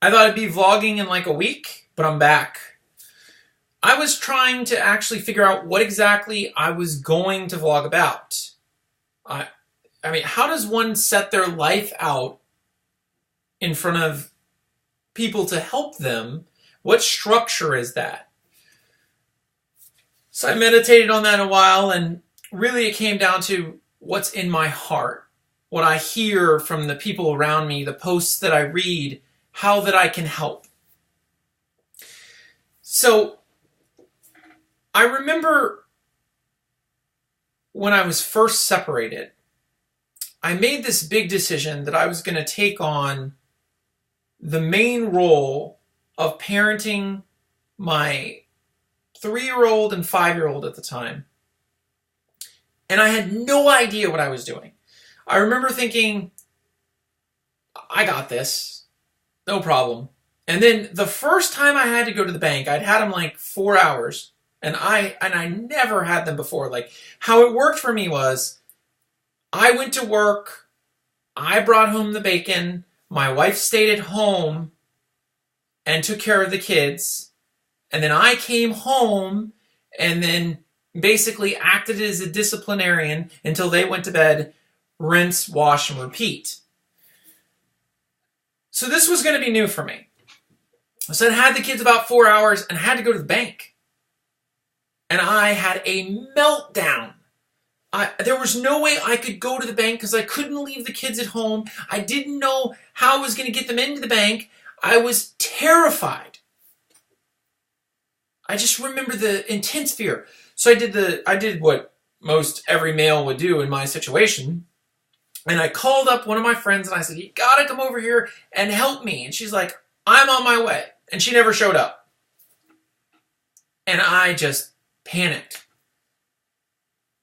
I thought I'd be vlogging in like a week, but I'm back. I was trying to actually figure out what exactly I was going to vlog about. I, I mean, how does one set their life out in front of people to help them? What structure is that? So I meditated on that a while, and really it came down to what's in my heart, what I hear from the people around me, the posts that I read, how that I can help. So I remember when I was first separated, I made this big decision that I was going to take on the main role of parenting my 3-year-old and 5-year-old at the time. And I had no idea what I was doing. I remember thinking, I got this, no problem. And then the first time I had to go to the bank, I'd had them like 4 hours, and I never had them before. Like, how it worked for me was, I went to work, I brought home the bacon, my wife stayed at home and took care of the kids, and then I came home and then basically acted as a disciplinarian until they went to bed, rinse, wash, and repeat. So this was going to be new for me. So I had the kids about 4 hours and had to go to the bank. And I had a meltdown. There was no way I could go to the bank because I couldn't leave the kids at home. I didn't know how I was going to get them into the bank. I was terrified. I just remember the intense fear. So I did what most every male would do in my situation. And I called up one of my friends and I said, you gotta come over here and help me. And she's like, I'm on my way. And she never showed up. And I just panicked.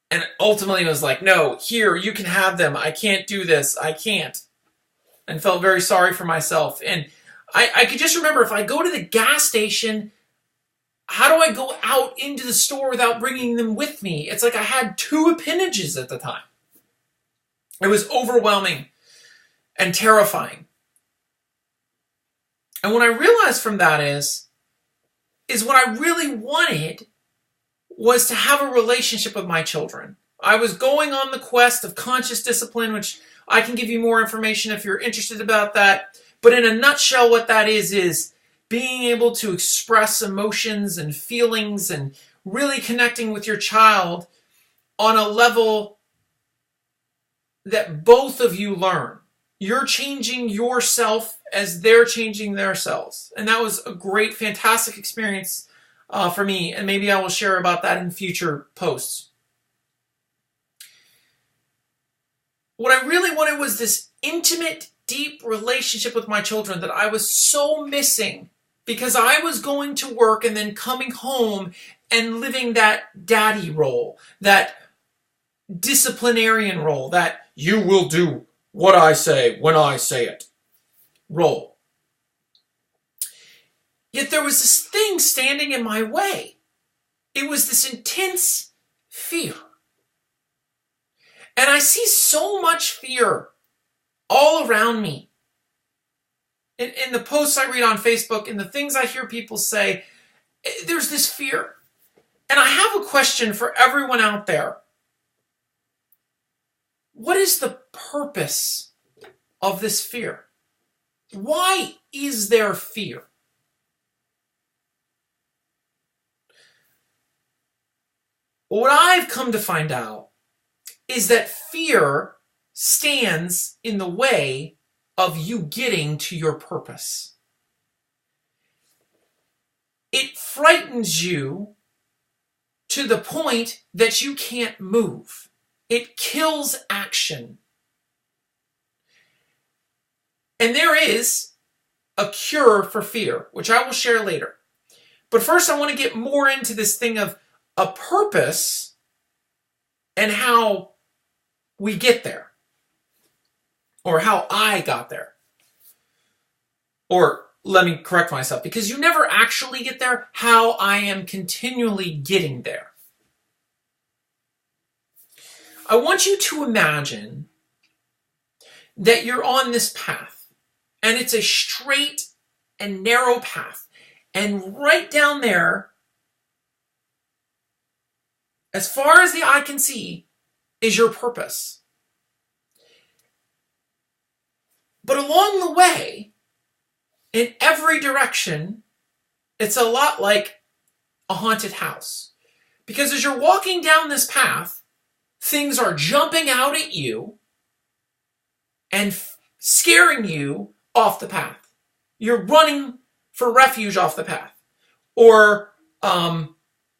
And ultimately was like, no, here, you can have them. I can't do this. I can't. And felt very sorry for myself. And I could just remember, if I go to the gas station, how do I go out into the store without bringing them with me? It's like I had 2 appendages at the time. It was overwhelming and terrifying. And what I realized from that is what I really wanted was to have a relationship with my children. I was going on the quest of conscious discipline, which I can give you more information if you're interested about that. But in a nutshell, what that is being able to express emotions and feelings and really connecting with your child on a level that both of you learn. You're changing yourself as they're changing themselves. And that was a great, fantastic experience for me. And maybe I will share about that in future posts. What I really wanted was this intimate, deep relationship with my children that I was so missing because I was going to work and then coming home and living that daddy role, that disciplinarian role, that you will do what I say when I say it role. Yet there was this thing standing in my way. It was this intense fear. And I see so much fear all around me. In the posts I read on Facebook and the things I hear people say, there's this fear. And I have a question for everyone out there. What is the purpose of this fear? Why is there fear? Well, what I've come to find out is that fear stands in the way of you getting to your purpose. It frightens you to the point that you can't move. It kills action. And there is a cure for fear, which I will share later. But first, I want to get more into this thing of a purpose and how we get there. Or how I got there. Or let me correct myself, because you never actually get there, how I am continually getting there. I want you to imagine that you're on this path, and it's a straight and narrow path. And right down there, as far as the eye can see, is your purpose. But along the way, in every direction, it's a lot like a haunted house. Because as you're walking down this path, things are jumping out at you and scaring you off the path. You're running for refuge off the path. Or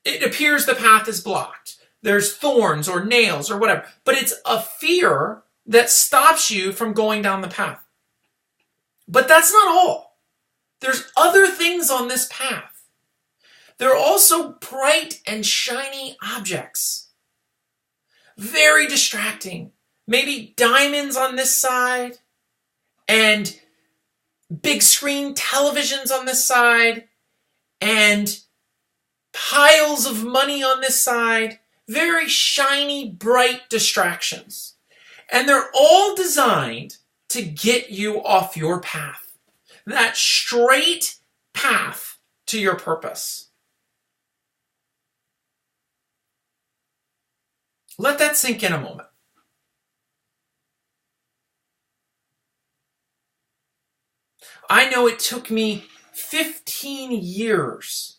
it appears the path is blocked. There's thorns or nails or whatever. But it's a fear that stops you from going down the path. But that's not all. There's other things on this path. There are also bright and shiny objects. Very distracting. Maybe diamonds on this side and big screen televisions on this side and piles of money on this side. Very shiny, bright distractions. And they're all designed to get you off your path. That straight path to your purpose. Let that sink in a moment. I know it took me 15 years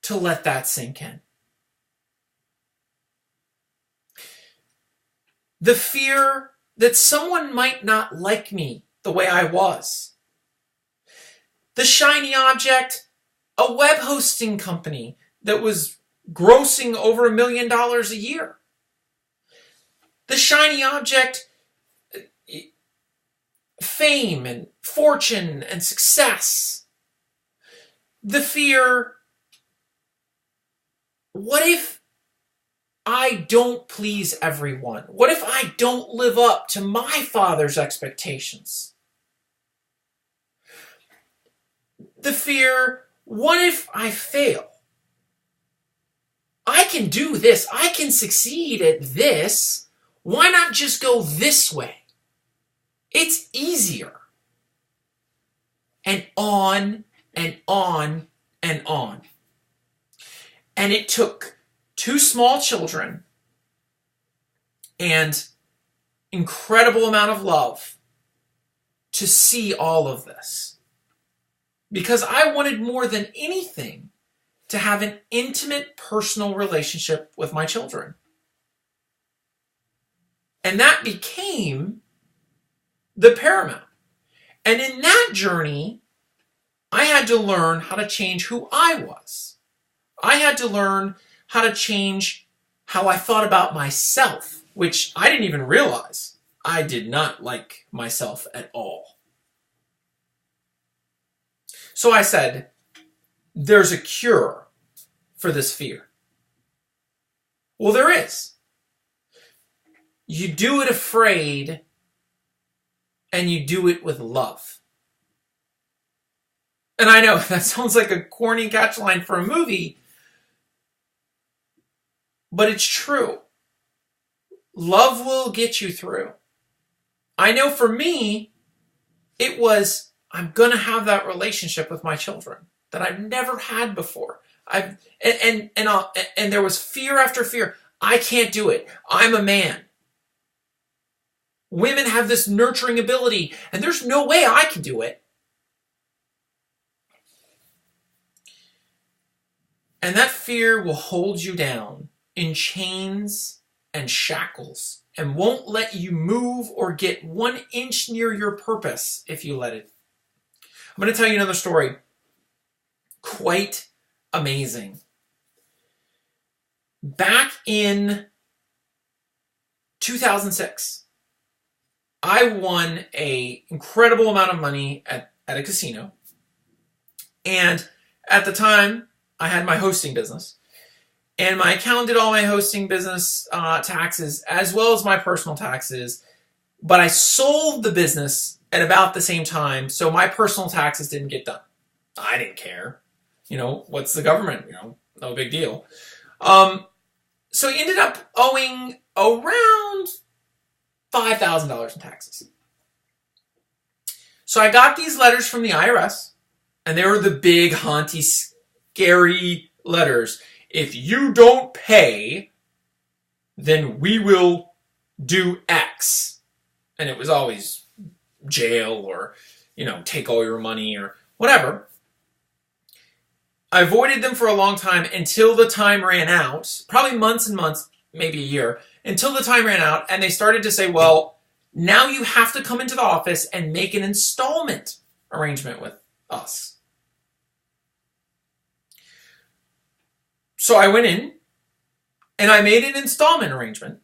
to let that sink in. The fear that someone might not like me the way I was. The shiny object, a web hosting company that was grossing over $1 million a year. The shiny object, fame and fortune and success. The fear, what if I don't please everyone? What if I don't live up to my father's expectations? The fear, what if I fail? I can do this. I can succeed at this. Why not just go this way? It's easier. And on and on and on. And it took 2 small children and incredible amount of love to see all of this. Because I wanted more than anything to have an intimate, personal relationship with my children. And that became the paramount. And in that journey, I had to learn how to change who I was. I had to learn how to change how I thought about myself, which I didn't even realize. I did not like myself at all. So I said, there's a cure for this fear. Well, there is. You do it afraid, and you do it with love. And I know that sounds like a corny catchline for a movie, but it's true. Love will get you through. I know for me, it was, I'm going to have that relationship with my children that I've never had before. And there was fear after fear. I can't do it. I'm a man. Women have this nurturing ability, and there's no way I can do it. And that fear will hold you down in chains and shackles and won't let you move or get 1 inch near your purpose if you let it. I'm going to tell you another story. Quite amazing. Back in 2006, I won an incredible amount of money at a casino. And at the time, I had my hosting business. And my accountant did all my hosting business taxes as well as my personal taxes. But I sold the business at about the same time, so my personal taxes didn't get done. I didn't care. What's the government? No big deal. So he ended up owing around $5,000 in taxes. So I got these letters from the IRS And there were the big, haunty, scary letters. If you don't pay, then we will do X. And it was always jail or, take all your money or whatever. I avoided them for a long time until the time ran out, probably months and months, maybe a year, until the time ran out, and they started to say, well, now you have to come into the office and make an installment arrangement with us. So I went in, and I made an installment arrangement,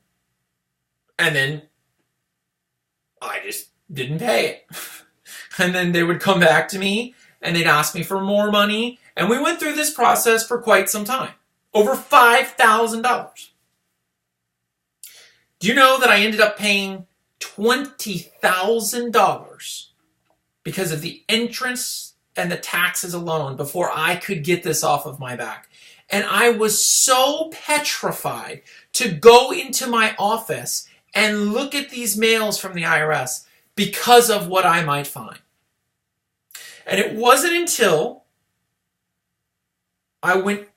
and then I just didn't pay it. And then they would come back to me, and they'd ask me for more money, and we went through this process for quite some time. Over $5,000. Do you know that I ended up paying $20,000 because of the entrance and the taxes alone before I could get this off of my back? And I was so petrified to go into my office and look at these mails from the IRS because of what I might find. And it wasn't until I went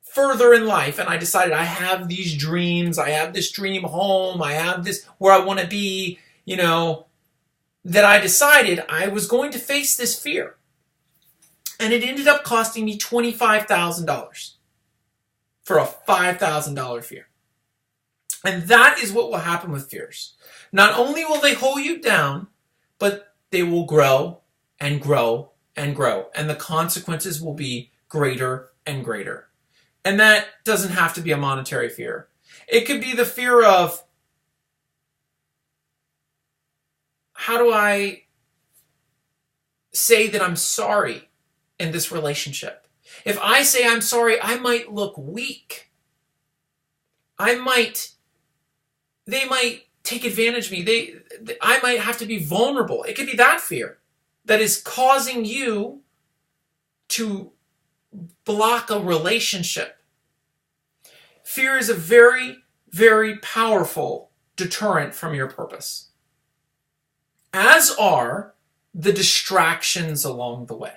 further in life and I decided I have these dreams, I have this dream home, I have this where I want to be, that I decided I was going to face this fear. And it ended up costing me $25,000 for a $5,000 fear. And that is what will happen with fears. Not only will they hold you down, but they will grow and grow and grow. And the consequences will be greater and greater. And that doesn't have to be a monetary fear. It could be the fear of, how do I say that I'm sorry in this relationship? If I say I'm sorry, I might look weak. They might take advantage of me. I might have to be vulnerable. It could be that fear that is causing you to block a relationship. Fear is a very, very powerful deterrent from your purpose, as are the distractions along the way.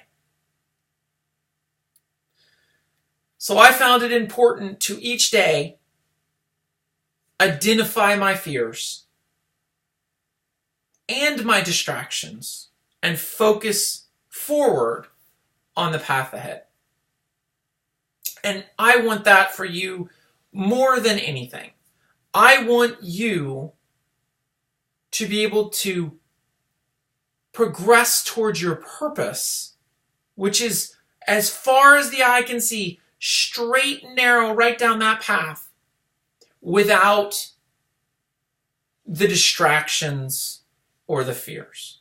So I found it important to each day identify my fears and my distractions and focus forward on the path ahead. And I want that for you more than anything. I want you to be able to progress towards your purpose, which is, as far as the eye can see, straight and narrow right down that path without the distractions or the fears.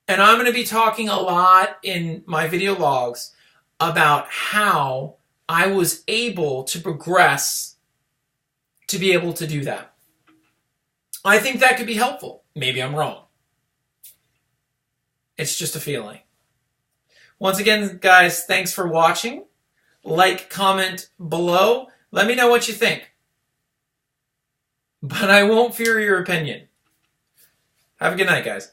And I'm going to be talking a lot in my video logs about how I was able to progress to be able to do that. I think that could be helpful. Maybe I'm wrong. It's just a feeling. Once again, guys, thanks for watching. Like, comment below. Let me know what you think. But I won't fear your opinion. Have a good night, guys.